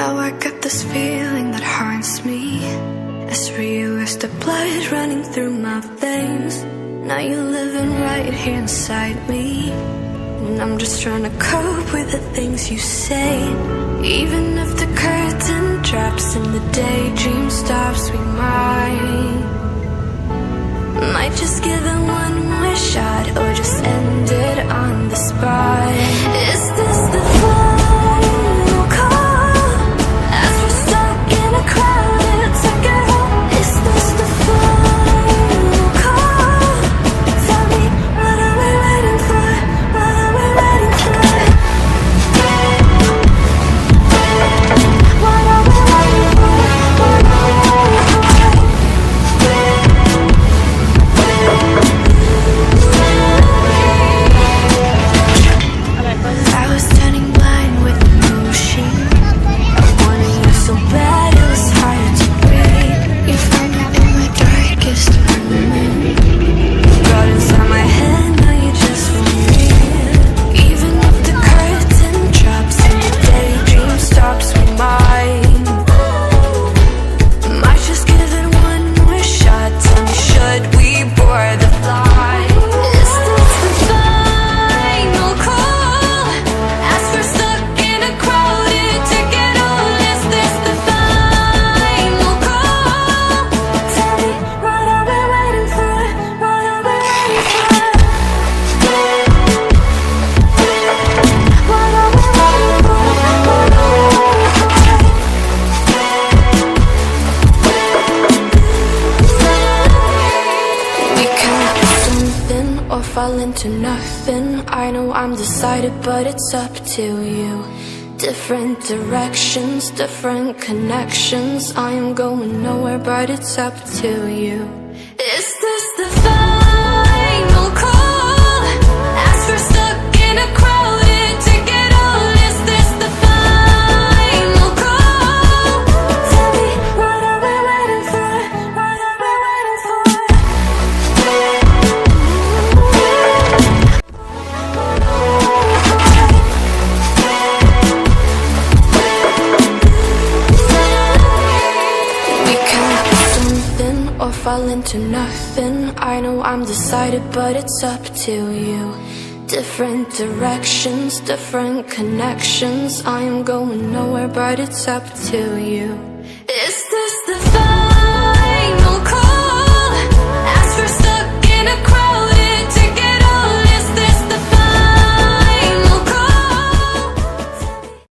Now I got this feeling that haunts me. It's real as the blood running through my veins. Now you're living right here inside me, and I'm just trying to cope with the things you say. Even if the curtain drops and the daydream stops, we might just give it one more shot, or just end it on the spot. Is this the final call? As we're stuck in a crowded ticket hall. Is this the final call? Tell me, what are we waiting for? What are we waiting for? What are we waiting for? What are we waiting for? I was turning blind with emotion. I wanted you so bad it was hard to breathe. You found me in my darkest moment. Got inside my head, now you just want me. Even if the curtain drops and the daydream stops, we might just give it one more shot. Tell me, should we board the flight? Is this the final call? As we're stuck in a crowded ticket hall. Is this the final call? Tell me, what are we waiting for? What are we waiting for? What are we waiting for? What are we waiting for? We can do something or fall into nothing. I know I'm decided, but it's up to you. Different directions, different connections. I am going nowhere, but it's up to you. Is this the final call? As we're stuck in a crowded ticket hall. Is this the final call? Tell me, what are we waiting for? What are we waiting for? We can do something or fall into nothing. I know I'm decided, but it's up to you. Different directions, different connections. I am going nowhere, but it's up to you.